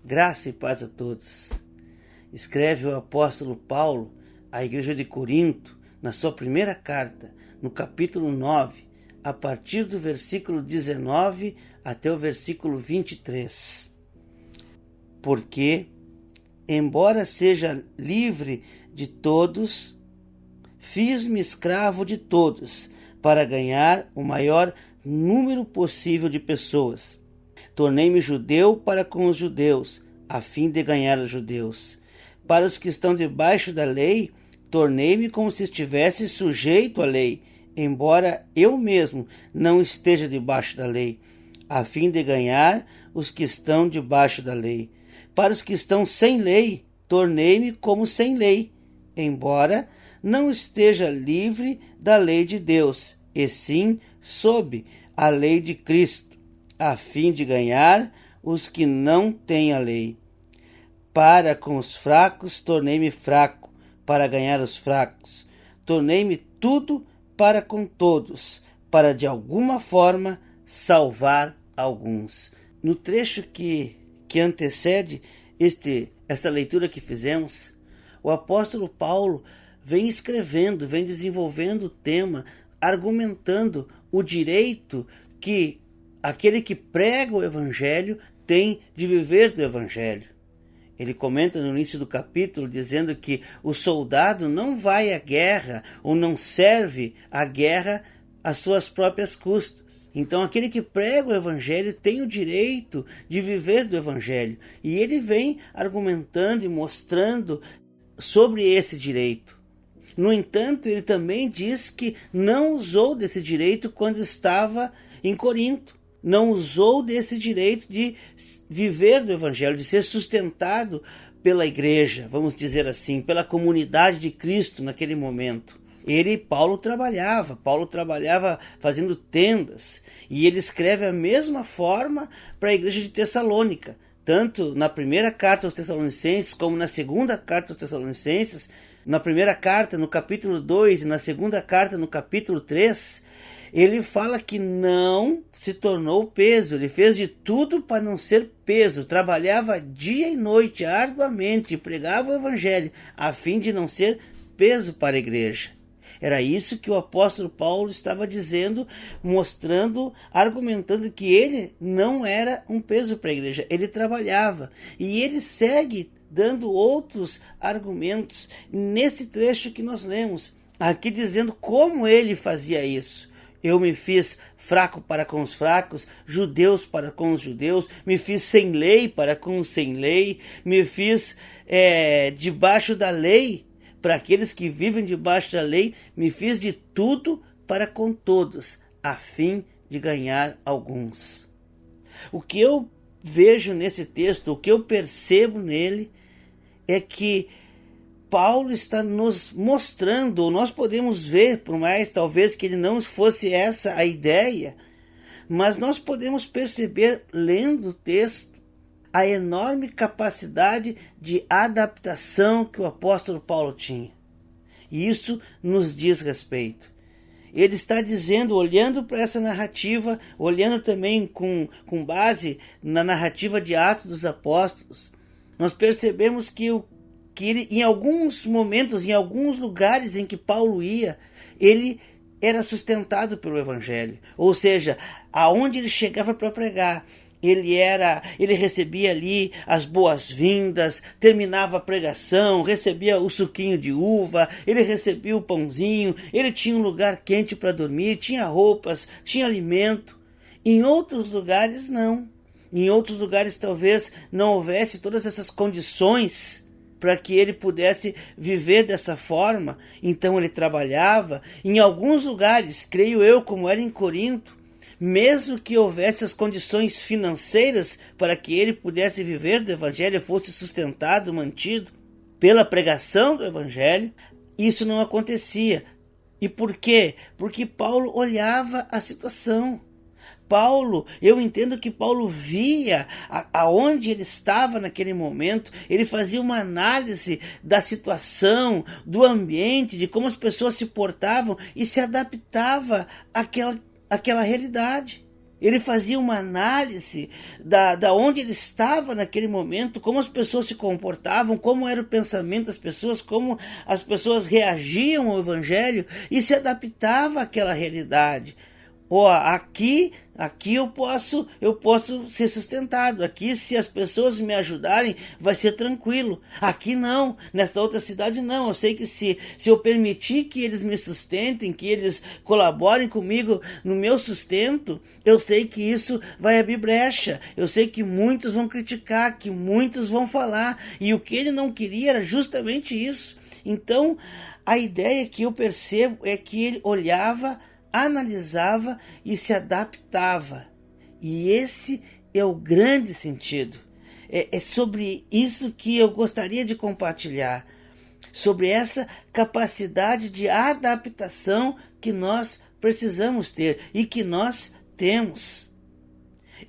Graça e paz a todos. Escreve o apóstolo Paulo à igreja de Corinto, na sua primeira carta, no capítulo 9, a partir do versículo 19 até o versículo 23. Porque, embora seja livre de todos, fiz-me escravo de todos, para ganhar o maior número possível de pessoas. Tornei-me judeu para com os judeus, a fim de ganhar os judeus. Para os que estão debaixo da lei, tornei-me como se estivesse sujeito à lei, embora eu mesmo não esteja debaixo da lei, a fim de ganhar os que estão debaixo da lei. Para os que estão sem lei, tornei-me como sem lei, embora não esteja livre da lei de Deus, e sim sob a lei de Cristo, a fim de ganhar os que não têm a lei. Para com os fracos, tornei-me fraco, para ganhar os fracos. Tornei-me tudo para com todos, para de alguma forma salvar alguns. No trecho que antecede esta leitura que fizemos, o apóstolo Paulo vem escrevendo, vem desenvolvendo o tema, argumentando o direito que aquele que prega o evangelho tem de viver do evangelho. Ele comenta no início do capítulo dizendo que o soldado não vai à guerra ou não serve à guerra às suas próprias custas. Então aquele que prega o evangelho tem o direito de viver do evangelho. E ele vem argumentando e mostrando sobre esse direito. No entanto, ele também diz que não usou desse direito quando estava em Corinto. Não usou desse direito de viver do evangelho, de ser sustentado pela igreja, vamos dizer assim, pela comunidade de Cristo naquele momento. Paulo trabalhava fazendo tendas, e ele escreve a mesma forma para a igreja de Tessalônica, tanto na primeira carta aos Tessalonicenses como na segunda carta aos Tessalonicenses. Na primeira carta, no capítulo 2, e na segunda carta, no capítulo 3, ele fala que não se tornou peso, ele fez de tudo para não ser peso, trabalhava dia e noite arduamente, pregava o evangelho, a fim de não ser peso para a igreja. Era isso que o apóstolo Paulo estava dizendo, mostrando, argumentando que ele não era um peso para a igreja, ele trabalhava. E ele segue dando outros argumentos nesse trecho que nós lemos, aqui dizendo como ele fazia isso. Eu me fiz fraco para com os fracos, judeus para com os judeus, me fiz sem lei para com os sem lei, me fiz debaixo da lei para aqueles que vivem debaixo da lei, me fiz de tudo para com todos, a fim de ganhar alguns. O que eu vejo nesse texto, o que eu percebo nele, é que Paulo está nos mostrando, ou nós podemos ver, por mais talvez que ele não fosse essa a ideia, mas nós podemos perceber, lendo o texto, a enorme capacidade de adaptação que o apóstolo Paulo tinha. E isso nos diz respeito. Ele está dizendo, olhando para essa narrativa, olhando também com base na narrativa de Atos dos Apóstolos, nós percebemos que ele, em alguns momentos, em alguns lugares em que Paulo ia, ele era sustentado pelo evangelho. Ou seja, aonde ele chegava para pregar, ele recebia ali as boas-vindas, terminava a pregação, recebia o suquinho de uva, ele recebia o pãozinho, ele tinha um lugar quente para dormir, tinha roupas, tinha alimento. Em outros lugares, não. Em outros lugares, talvez não houvesse todas essas condições para que ele pudesse viver dessa forma. Então ele trabalhava. Em alguns lugares, creio eu, como era em Corinto, mesmo que houvesse as condições financeiras para que ele pudesse viver do evangelho, fosse sustentado, mantido pela pregação do evangelho, isso não acontecia. E por quê? Porque Paulo olhava a situação. Eu entendo que Paulo via aonde ele estava naquele momento, ele fazia uma análise da situação, do ambiente, de como as pessoas se portavam e se adaptava àquela realidade. Ele fazia uma análise da onde ele estava naquele momento, como as pessoas se comportavam, como era o pensamento das pessoas, como as pessoas reagiam ao evangelho e se adaptava àquela realidade. Aqui eu posso ser sustentado. Aqui, se as pessoas me ajudarem, vai ser tranquilo. Aqui não, nesta outra cidade não. Eu sei que se eu permitir que eles me sustentem, que eles colaborem comigo no meu sustento, eu sei que isso vai abrir brecha. Eu sei que muitos vão criticar, que muitos vão falar. E o que ele não queria era justamente isso. Então, a ideia que eu percebo é que ele olhava, analisava e se adaptava. E esse é o grande sentido. É sobre isso que eu gostaria de compartilhar. Sobre essa capacidade de adaptação que nós precisamos ter e que nós temos.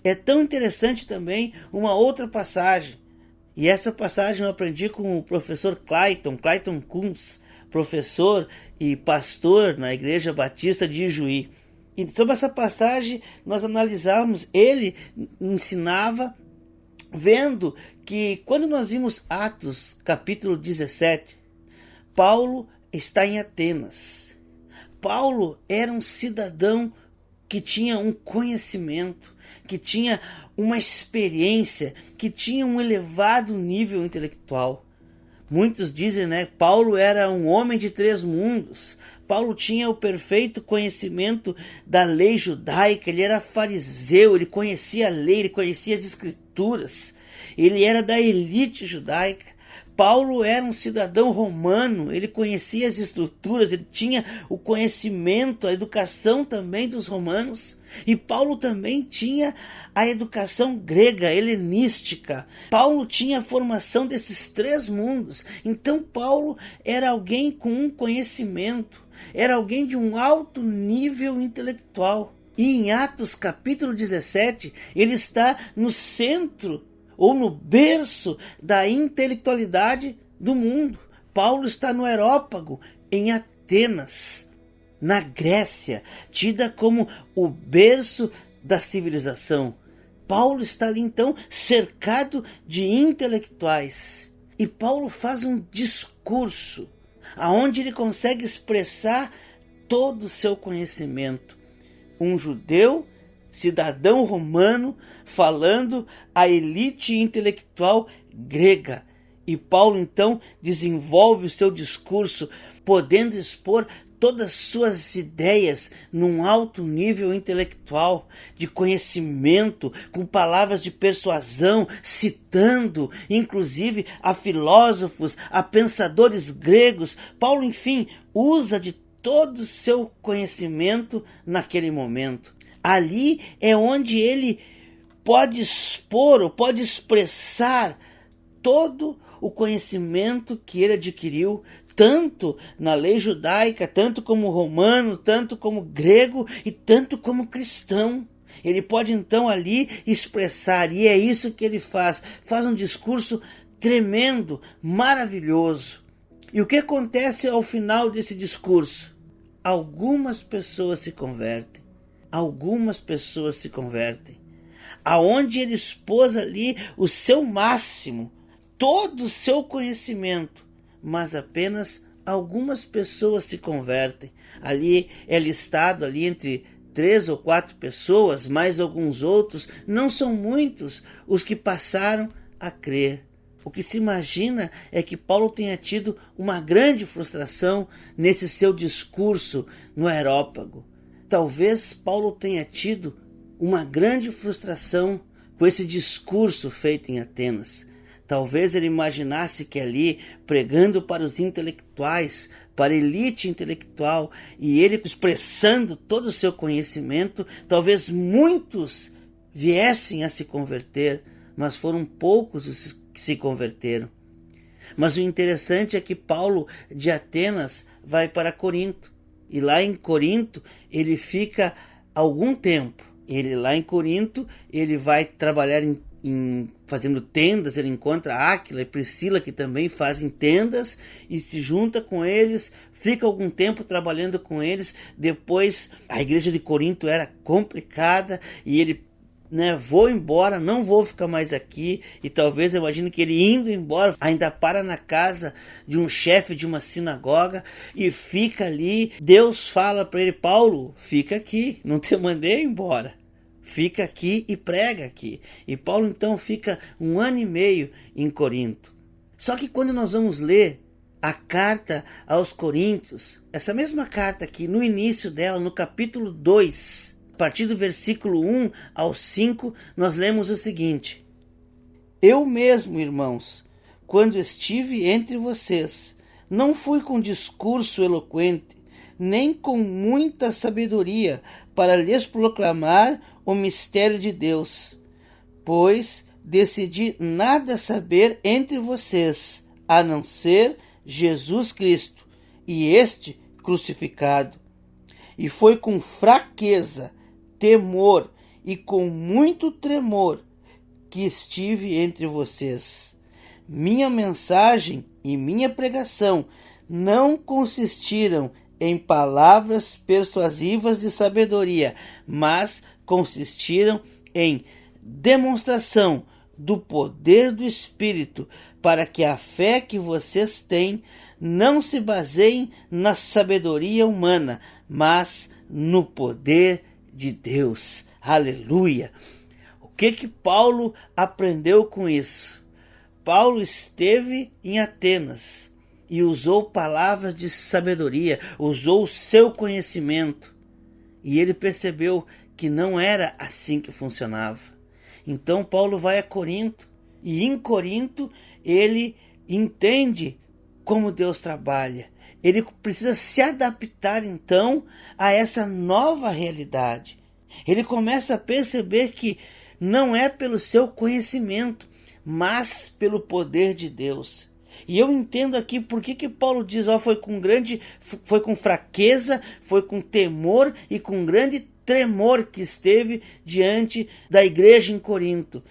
É tão interessante também uma outra passagem. E essa passagem eu aprendi com o professor Clayton Kunz, professor e pastor na Igreja Batista de Ijuí. E sobre essa passagem nós analisávamos, ele ensinava vendo que quando nós vimos Atos capítulo 17, Paulo está em Atenas. Paulo era um cidadão que tinha um conhecimento, que tinha uma experiência, que tinha um elevado nível intelectual. Muitos dizem, Paulo era um homem de 3 mundos. Paulo tinha o perfeito conhecimento da lei judaica, ele era fariseu, ele conhecia a lei, ele conhecia as escrituras, ele era da elite judaica. Paulo era um cidadão romano, ele conhecia as estruturas, ele tinha o conhecimento, a educação também dos romanos. E Paulo também tinha a educação grega, helenística. Paulo tinha a formação desses 3 mundos. Então Paulo era alguém com um conhecimento, era alguém de um alto nível intelectual. E em Atos capítulo 17, ele está no centro ou no berço da intelectualidade do mundo. Paulo está no Areópago, em Atenas, na Grécia, tida como o berço da civilização. Paulo está ali então cercado de intelectuais. E Paulo faz um discurso aonde ele consegue expressar todo o seu conhecimento. Um judeu, cidadão romano, falando à elite intelectual grega. E Paulo então desenvolve o seu discurso, podendo expor todas as suas ideias num alto nível intelectual, de conhecimento, com palavras de persuasão, citando inclusive a filósofos, a pensadores gregos. Paulo, enfim, usa de todo o seu conhecimento naquele momento. Ali é onde ele pode expor ou pode expressar todo o conhecimento que ele adquiriu, tanto na lei judaica, tanto como romano, tanto como grego e tanto como cristão. Ele pode então ali expressar, e é isso que ele faz um discurso tremendo, maravilhoso. E o que acontece ao final desse discurso? Algumas pessoas se convertem. Algumas pessoas se convertem. Aonde ele expôs ali o seu máximo, todo o seu conhecimento, mas apenas algumas pessoas se convertem. Ali é listado ali entre 3 ou 4 pessoas, mais alguns outros, não são muitos os que passaram a crer. O que se imagina é que Paulo tenha tido uma grande frustração nesse seu discurso no Areópago. Talvez Paulo tenha tido uma grande frustração com esse discurso feito em Atenas. Talvez ele imaginasse que ali, pregando para os intelectuais, para a elite intelectual, e ele expressando todo o seu conhecimento, talvez muitos viessem a se converter, mas foram poucos os que se converteram. Mas o interessante é que Paulo de Atenas vai para Corinto, e lá em Corinto ele fica algum tempo. Lá em Corinto ele vai trabalhar em fazendo tendas. Ele encontra Áquila e Priscila, que também fazem tendas, e se junta com eles, fica algum tempo trabalhando com eles. Depois a igreja de Corinto era complicada e ele, vou embora, não vou ficar mais aqui. E talvez eu imagine que ele indo embora ainda para na casa de um chefe de uma sinagoga e fica ali. Deus fala para ele: Paulo, fica aqui, não te mandei embora, fica aqui e prega aqui. E Paulo então fica 1 ano e meio em Corinto. Só que quando nós vamos ler a carta aos Coríntios, essa mesma carta aqui, no início dela, no capítulo 2, a partir do versículo 1 ao 5, nós lemos o seguinte: Eu mesmo, irmãos, quando estive entre vocês, não fui com discurso eloquente, nem com muita sabedoria, para lhes proclamar o mistério de Deus, pois decidi nada saber entre vocês, a não ser Jesus Cristo, e este crucificado. E foi com fraqueza, temor e com muito tremor que estive entre vocês. Minha mensagem e minha pregação não consistiram em palavras persuasivas de sabedoria, mas consistiram em demonstração do poder do Espírito, para que a fé que vocês têm não se baseie na sabedoria humana, mas no poder de Deus. Aleluia! O que Paulo aprendeu com isso? Paulo esteve em Atenas e usou palavras de sabedoria, usou o seu conhecimento, e ele percebeu que não era assim que funcionava. Então Paulo vai a Corinto, e em Corinto ele entende como Deus trabalha. Ele precisa se adaptar então a essa nova realidade. Ele começa a perceber que não é pelo seu conhecimento, mas pelo poder de Deus. E eu entendo aqui por que Paulo diz: foi com fraqueza, foi com temor e com grande tremor que esteve diante da igreja em Corinto.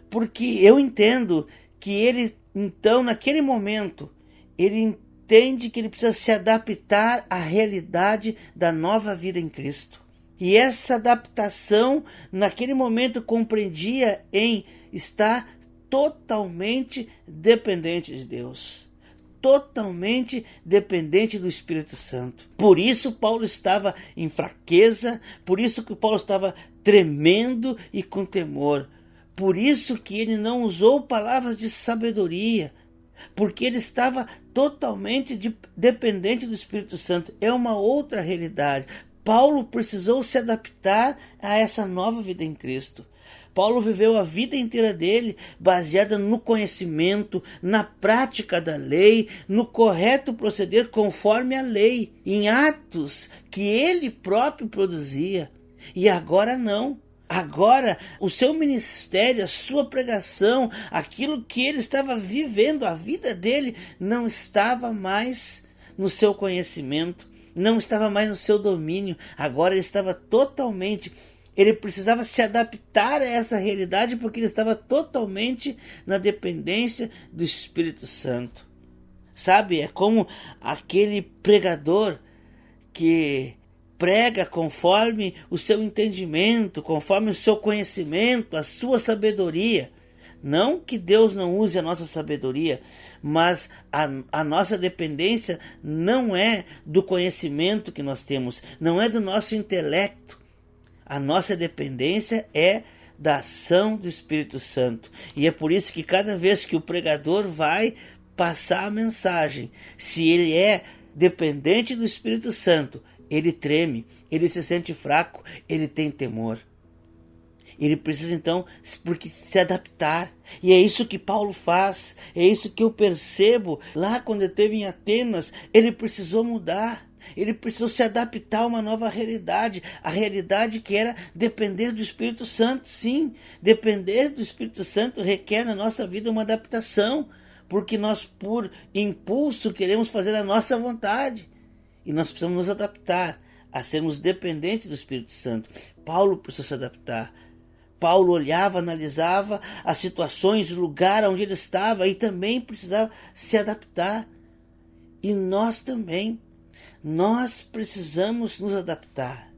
Porque eu entendo que ele, então, naquele momento, ele entende que ele precisa se adaptar à realidade da nova vida em Cristo. E essa adaptação, naquele momento, compreendia em estar totalmente dependente de Deus, totalmente dependente do Espírito Santo. Por isso Paulo estava em fraqueza, por isso que Paulo estava tremendo e com temor. Por isso que ele não usou palavras de sabedoria, porque ele estava totalmente dependente do Espírito Santo. É uma outra realidade. Paulo precisou se adaptar a essa nova vida em Cristo. Paulo viveu a vida inteira dele baseada no conhecimento, na prática da lei, no correto proceder conforme a lei, em atos que ele próprio produzia. E agora não. Agora o seu ministério, a sua pregação, aquilo que ele estava vivendo, a vida dele, não estava mais no seu conhecimento, não estava mais no seu domínio. Agora ele estava totalmente... Ele precisava se adaptar a essa realidade porque ele estava totalmente na dependência do Espírito Santo. Sabe, é como aquele pregador que prega conforme o seu entendimento, conforme o seu conhecimento, a sua sabedoria. Não que Deus não use a nossa sabedoria, mas a nossa dependência não é do conhecimento que nós temos, não é do nosso intelecto. A nossa dependência é da ação do Espírito Santo. E é por isso que cada vez que o pregador vai passar a mensagem, se ele é dependente do Espírito Santo, ele treme, ele se sente fraco, ele tem temor. Ele precisa então se adaptar. E é isso que Paulo faz, é isso que eu percebo. Lá quando ele esteve em Atenas, ele precisou mudar. Ele precisou se adaptar a uma nova realidade, a realidade que era depender do Espírito Santo. Sim, depender do Espírito Santo requer na nossa vida uma adaptação, porque nós, por impulso, queremos fazer a nossa vontade, e nós precisamos nos adaptar a sermos dependentes do Espírito Santo. Paulo precisou se adaptar. Paulo olhava, analisava as situações, o lugar onde ele estava e também precisava se adaptar. E nós também, nós precisamos nos adaptar.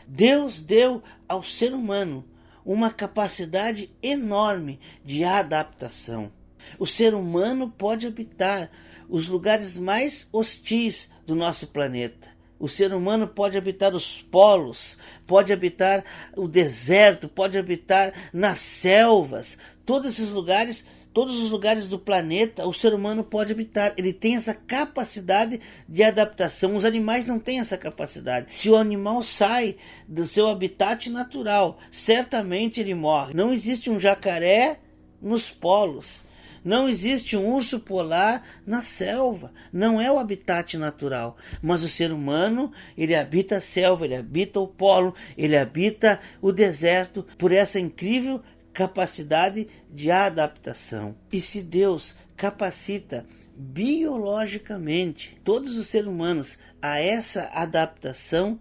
Deus deu ao ser humano uma capacidade enorme de adaptação. O ser humano pode habitar os lugares mais hostis do nosso planeta. O ser humano pode habitar os polos, pode habitar o deserto, pode habitar nas selvas. Todos os lugares do planeta, o ser humano pode habitar. Ele tem essa capacidade de adaptação. Os animais não têm essa capacidade. Se o animal sai do seu habitat natural, certamente ele morre. Não existe um jacaré nos polos. Não existe um urso polar na selva. Não é o habitat natural. Mas o ser humano, ele habita a selva, ele habita o polo, ele habita o deserto por essa incrível capacidade de adaptação. E se Deus capacita biologicamente todos os seres humanos a essa adaptação,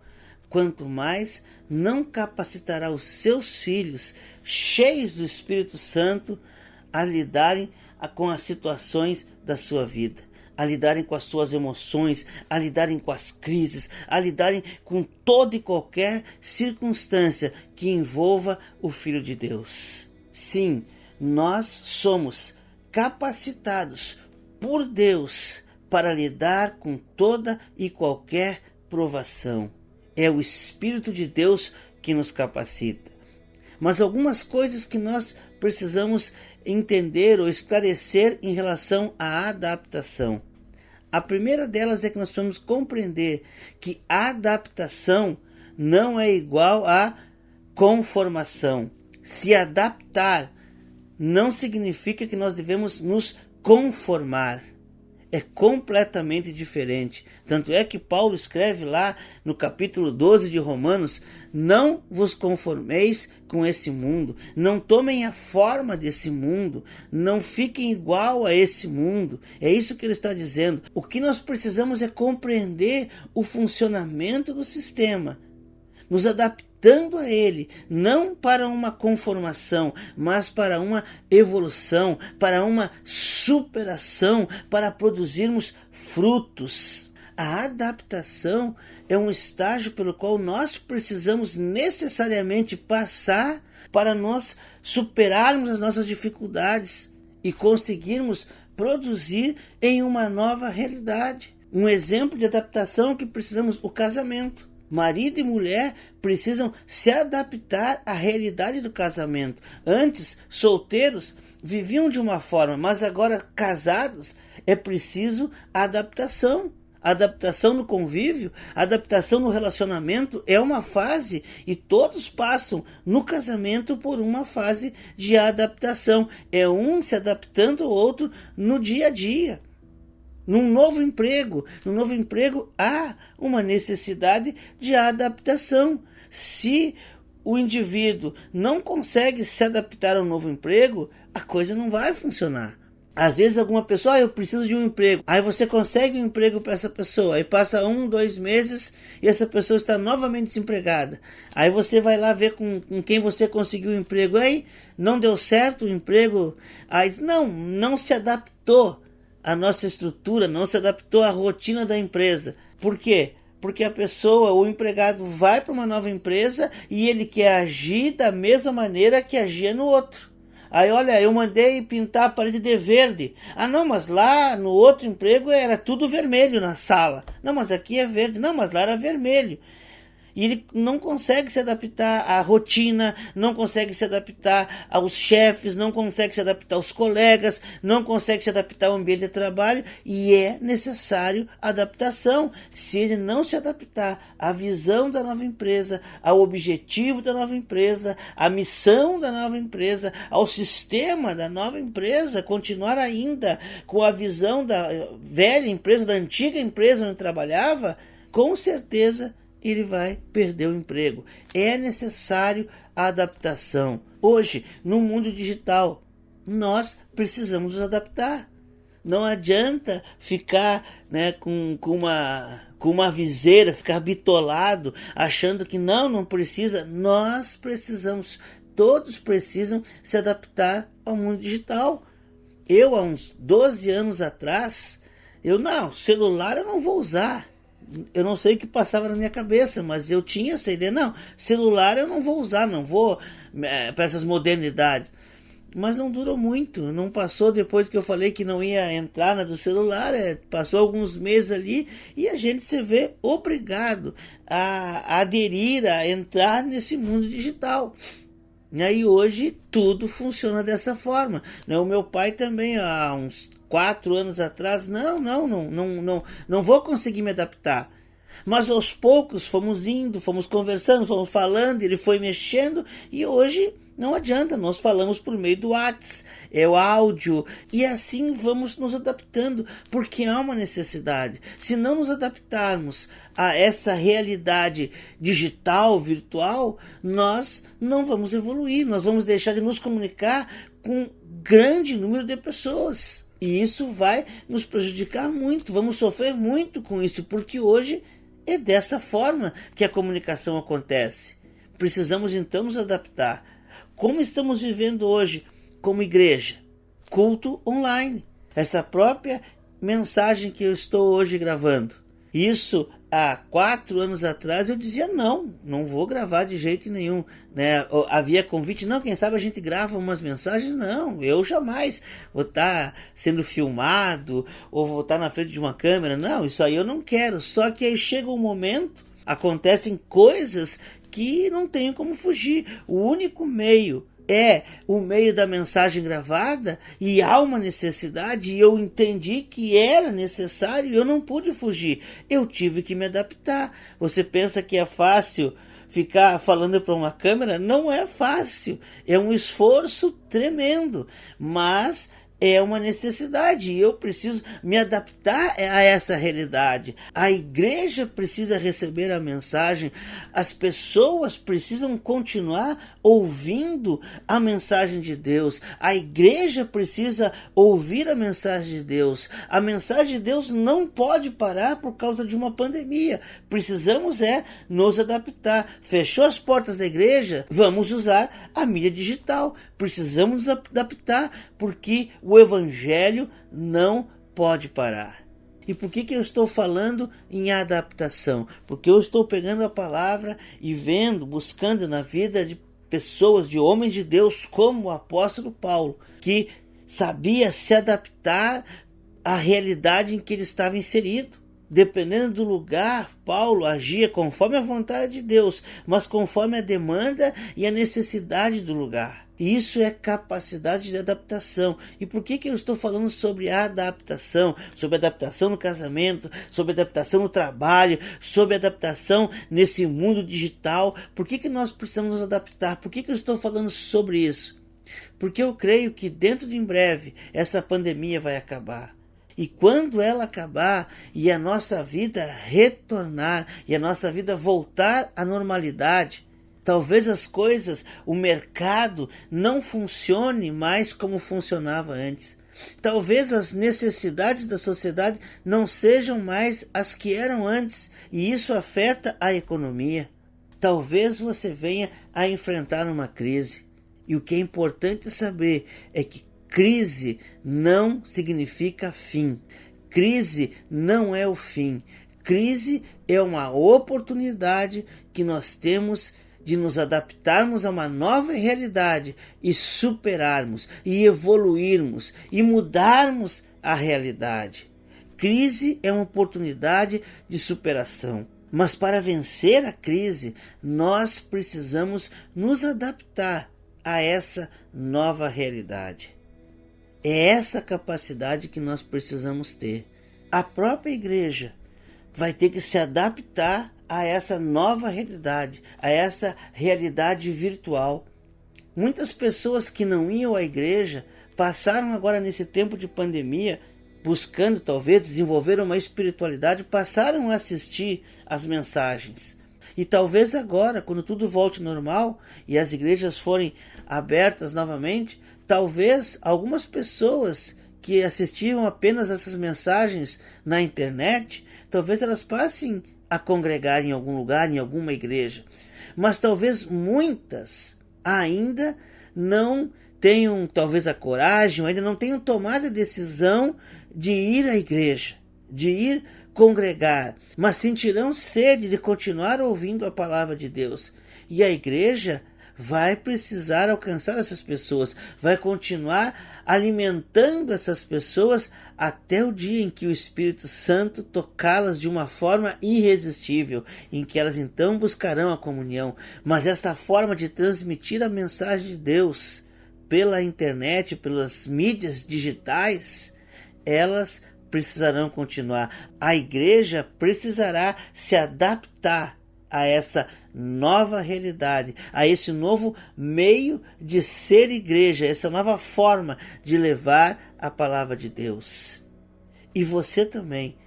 quanto mais não capacitará os seus filhos, cheios do Espírito Santo, a lidarem com as situações da sua vida, a lidarem com as suas emoções, a lidarem com as crises, a lidarem com toda e qualquer circunstância que envolva o Filho de Deus. Sim, nós somos capacitados por Deus para lidar com toda e qualquer provação. É o Espírito de Deus que nos capacita. Mas algumas coisas que nós precisamos entender ou esclarecer em relação à adaptação. A primeira delas é que nós precisamos compreender que a adaptação não é igual a conformação. Se adaptar não significa que nós devemos nos conformar. É completamente diferente. Tanto é que Paulo escreve lá no capítulo 12 de Romanos: não vos conformeis com esse mundo, não tomem a forma desse mundo, não fiquem igual a esse mundo. É isso que ele está dizendo. O que nós precisamos é compreender o funcionamento do sistema, nos adaptando a ele, não para uma conformação, mas para uma evolução, para uma superação, para produzirmos frutos. A adaptação é um estágio pelo qual nós precisamos necessariamente passar para nós superarmos as nossas dificuldades e conseguirmos produzir em uma nova realidade. Um exemplo de adaptação que precisamos, o casamento. Marido e mulher precisam se adaptar à realidade do casamento. Antes, solteiros viviam de uma forma, mas agora casados é preciso adaptação. Adaptação no convívio, adaptação no relacionamento é uma fase e todos passam no casamento por uma fase de adaptação. É um se adaptando ao outro no dia a dia. No novo emprego há uma necessidade de adaptação. Se o indivíduo não consegue se adaptar ao novo emprego, a coisa não vai funcionar. Às vezes alguma pessoa, eu preciso de um emprego. Aí você consegue um emprego para essa pessoa. Aí passa 1, 2 meses e essa pessoa está novamente desempregada. Aí você vai lá ver com quem você conseguiu o emprego. Aí não deu certo o emprego. Aí diz, não se adaptou à nossa estrutura, não se adaptou à rotina da empresa. Por quê? Porque a pessoa, o empregado vai para uma nova empresa e ele quer agir da mesma maneira que agia no outro. Aí, olha, eu mandei pintar a parede de verde. Ah, não, mas lá no outro emprego era tudo vermelho na sala. Não, mas aqui é verde. Não, mas lá era vermelho. E ele não consegue se adaptar à rotina, não consegue se adaptar aos chefes, não consegue se adaptar aos colegas, não consegue se adaptar ao ambiente de trabalho, e é necessário adaptação. Se ele não se adaptar à visão da nova empresa, ao objetivo da nova empresa, à missão da nova empresa, ao sistema da nova empresa, continuar ainda com a visão da velha empresa, da antiga empresa onde trabalhava, com certeza ele vai perder o emprego. É necessário a adaptação. Hoje, no mundo digital, nós precisamos nos adaptar. Não adianta ficar, com uma viseira, ficar bitolado, achando que não precisa. Nós precisamos todos precisam se adaptar ao mundo digital. Eu, há uns 12 anos atrás, celular eu não vou usar. Eu não sei o que passava na minha cabeça, mas eu tinha essa ideia. Não, celular eu não vou usar, não vou para essas modernidades. Mas não durou muito, não passou depois que eu falei que não ia entrar na do celular, passou alguns meses ali e a gente se vê obrigado a aderir, a entrar nesse mundo digital. E aí hoje tudo funciona dessa forma. O meu pai também, há uns 4 anos atrás, não vou conseguir me adaptar. Mas aos poucos fomos indo, fomos conversando, fomos falando, ele foi mexendo e hoje não adianta, nós falamos por meio do WhatsApp, é o áudio e assim vamos nos adaptando, porque há uma necessidade. Se não nos adaptarmos a essa realidade digital, virtual, nós não vamos evoluir, nós vamos deixar de nos comunicar com um grande número de pessoas. E isso vai nos prejudicar muito, vamos sofrer muito com isso, porque hoje é dessa forma que a comunicação acontece. Precisamos então nos adaptar. Como estamos vivendo hoje como igreja? Culto online. Essa própria mensagem que eu estou hoje gravando. Isso há 4 anos atrás eu dizia não vou gravar de jeito nenhum. Havia convite, quem sabe a gente grava umas mensagens, eu jamais vou estar sendo filmado ou vou estar na frente de uma câmera, isso aí eu não quero. Só que aí chega um momento, acontecem coisas que não tenho como fugir. O único meio é o meio da mensagem gravada e há uma necessidade e eu entendi que era necessário e eu não pude fugir. Eu tive que me adaptar. Você pensa que é fácil ficar falando para uma câmera? Não é fácil. É um esforço tremendo, mas é uma necessidade e eu preciso me adaptar a essa realidade. A igreja precisa receber a mensagem, as pessoas precisam continuar ouvindo a mensagem de Deus, a igreja precisa ouvir a mensagem de Deus. A mensagem de Deus não pode parar por causa de uma pandemia. Precisamos nos adaptar. Fechou as portas da igreja? Vamos usar a mídia digital. Precisamos nos adaptar porque o evangelho não pode parar. E por que eu estou falando em adaptação? Porque eu estou pegando a palavra e vendo, buscando na vida de pessoas, de homens de Deus, como o apóstolo Paulo, que sabia se adaptar à realidade em que ele estava inserido. Dependendo do lugar, Paulo agia conforme a vontade de Deus, mas conforme a demanda e a necessidade do lugar. Isso é capacidade de adaptação. E por que eu estou falando sobre adaptação? Sobre adaptação no casamento, sobre adaptação no trabalho, sobre adaptação nesse mundo digital. Por que nós precisamos nos adaptar? Por que eu estou falando sobre isso? Porque eu creio que dentro de em breve essa pandemia vai acabar. E quando ela acabar e a nossa vida retornar e a nossa vida voltar à normalidade, talvez as coisas, o mercado não funcione mais como funcionava antes. Talvez as necessidades da sociedade não sejam mais as que eram antes e isso afeta a economia. Talvez você venha a enfrentar uma crise. E o que é importante saber é que crise não significa fim. Crise não é o fim. Crise é uma oportunidade que nós temos de nos adaptarmos a uma nova realidade e superarmos, e evoluirmos, e mudarmos a realidade. Crise é uma oportunidade de superação. Mas para vencer a crise, nós precisamos nos adaptar a essa nova realidade. É essa capacidade que nós precisamos ter. A própria igreja vai ter que se adaptar a essa nova realidade, a essa realidade virtual. Muitas pessoas que não iam à igreja passaram agora nesse tempo de pandemia, buscando talvez desenvolver uma espiritualidade, passaram a assistir às mensagens. E talvez agora, quando tudo volte normal e as igrejas forem abertas novamente, talvez algumas pessoas que assistiam apenas essas mensagens na internet, talvez elas passem a congregar em algum lugar, em alguma igreja. Mas talvez muitas ainda não tenham talvez a coragem, ainda não tenham tomado a decisão de ir à igreja, de ir congregar, mas sentirão sede de continuar ouvindo a palavra de Deus. E a igreja vai precisar alcançar essas pessoas, vai continuar alimentando essas pessoas até o dia em que o Espírito Santo tocá-las de uma forma irresistível, em que elas então buscarão a comunhão. Mas esta forma de transmitir a mensagem de Deus pela internet, pelas mídias digitais, elas precisarão continuar. A igreja precisará se adaptar a essa nova realidade, a esse novo meio de ser igreja, essa nova forma de levar a palavra de Deus. E você também,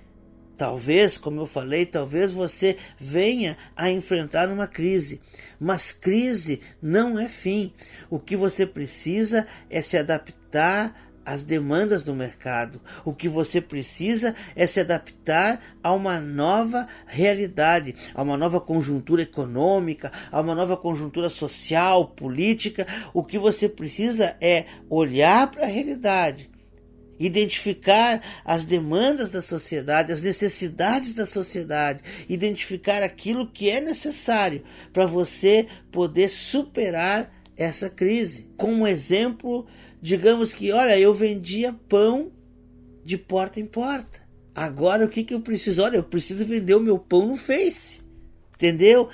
talvez, como eu falei, talvez você venha a enfrentar uma crise, mas crise não é fim. O que você precisa é se adaptar às demandas do mercado. O que você precisa é se adaptar a uma nova realidade, a uma nova conjuntura econômica, a uma nova conjuntura social, política. O que você precisa é olhar para a realidade, identificar as demandas da sociedade, as necessidades da sociedade, identificar aquilo que é necessário para você poder superar essa crise. Como exemplo, digamos que, olha, eu vendia pão de porta em porta. Agora o que eu preciso? Olha, eu preciso vender o meu pão no Face. Entendeu?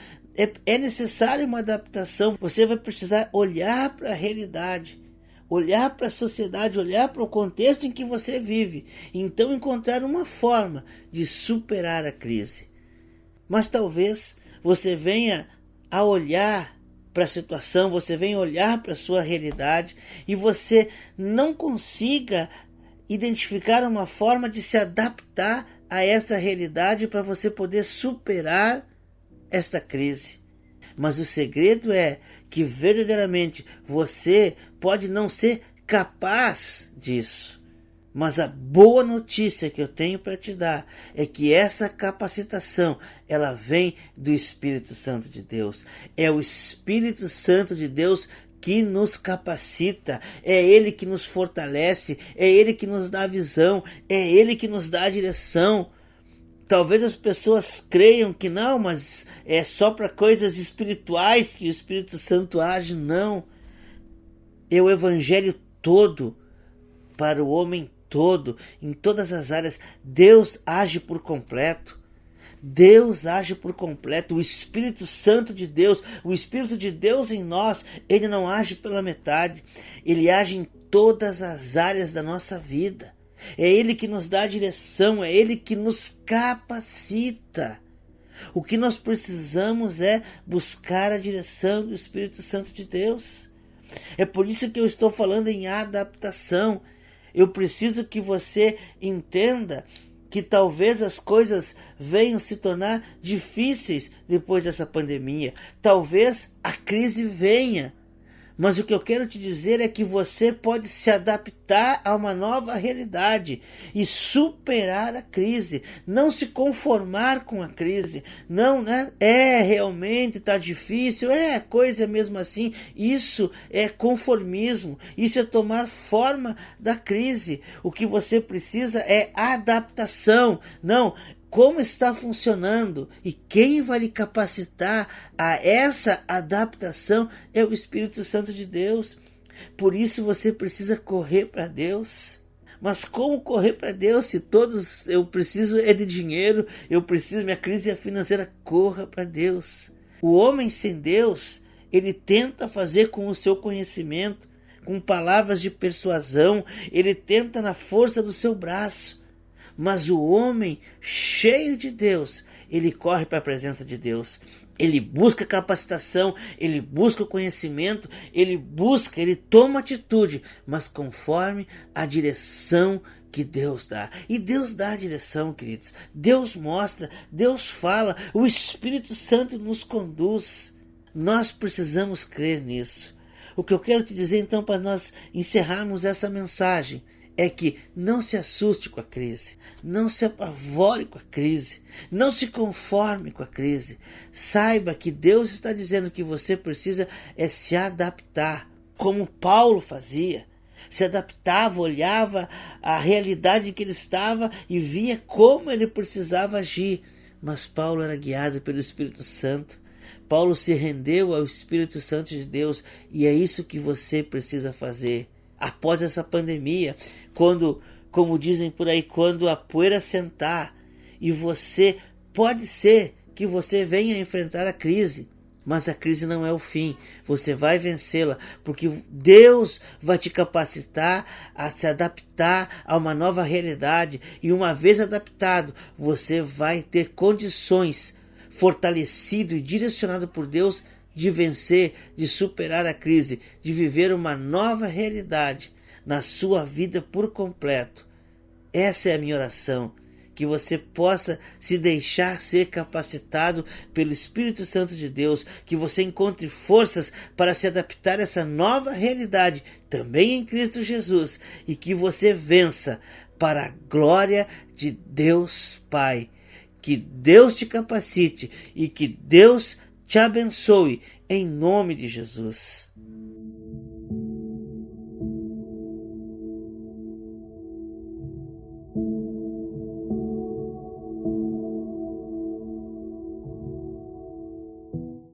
É necessário uma adaptação. Você vai precisar olhar para a realidade, olhar para a sociedade, olhar para o contexto em que você vive. Então encontrar uma forma de superar a crise. Mas talvez você venha a olhar para a situação, você vem olhar para a sua realidade e você não consiga identificar uma forma de se adaptar a essa realidade para você poder superar esta crise. Mas o segredo é que verdadeiramente você pode não ser capaz disso. Mas a boa notícia que eu tenho para te dar é que essa capacitação, ela vem do Espírito Santo de Deus. É o Espírito Santo de Deus que nos capacita, é Ele que nos fortalece, é Ele que nos dá visão, é Ele que nos dá direção. Talvez as pessoas creiam que não, mas é só para coisas espirituais que o Espírito Santo age. Não. É o Evangelho todo, para o homem todo, em todas as áreas. Deus age por completo. Deus age por completo. O Espírito Santo de Deus, o Espírito de Deus em nós, ele não age pela metade. Ele age em todas as áreas da nossa vida. É Ele que nos dá a direção, é Ele que nos capacita. O que nós precisamos é buscar a direção do Espírito Santo de Deus. É por isso que eu estou falando em adaptação. Eu preciso que você entenda que talvez as coisas venham se tornar difíceis depois dessa pandemia. Talvez a crise venha. Mas o que eu quero te dizer é que você pode se adaptar a uma nova realidade e superar a crise, não se conformar com a crise. Não, né? Realmente está difícil, coisa mesmo assim. Isso é conformismo, isso é tomar forma da crise. O que você precisa é adaptação. Não, como está funcionando e quem vai lhe capacitar a essa adaptação é o Espírito Santo de Deus. Por isso você precisa correr para Deus. Mas como correr para Deus se eu preciso de dinheiro, minha crise é financeira? Corra para Deus. O homem sem Deus, ele tenta fazer com o seu conhecimento, com palavras de persuasão, ele tenta na força do seu braço. Mas o homem cheio de Deus, ele corre para a presença de Deus. Ele busca capacitação, ele busca o conhecimento, ele toma atitude, mas conforme a direção que Deus dá. E Deus dá a direção, queridos. Deus mostra, Deus fala, o Espírito Santo nos conduz. Nós precisamos crer nisso. O que eu quero te dizer então para nós encerrarmos essa mensagem é que não se assuste com a crise, não se apavore com a crise, não se conforme com a crise. Saiba que Deus está dizendo que você precisa se adaptar, como Paulo fazia. Se adaptava, olhava a realidade em que ele estava e via como ele precisava agir. Mas Paulo era guiado pelo Espírito Santo. Paulo se rendeu ao Espírito Santo de Deus, e é isso que você precisa fazer. Após essa pandemia, como dizem por aí, quando a poeira sentar, e você, pode ser que você venha enfrentar a crise, mas a crise não é o fim. Você vai vencê-la, porque Deus vai te capacitar a se adaptar a uma nova realidade. E uma vez adaptado, você vai ter condições, fortalecido e direcionado por Deus, de vencer, de superar a crise, de viver uma nova realidade na sua vida por completo. Essa é a minha oração. Que você possa se deixar ser capacitado pelo Espírito Santo de Deus, que você encontre forças para se adaptar a essa nova realidade, também em Cristo Jesus, e que você vença para a glória de Deus Pai. Que Deus te capacite e que Deus te abençoe, em nome de Jesus.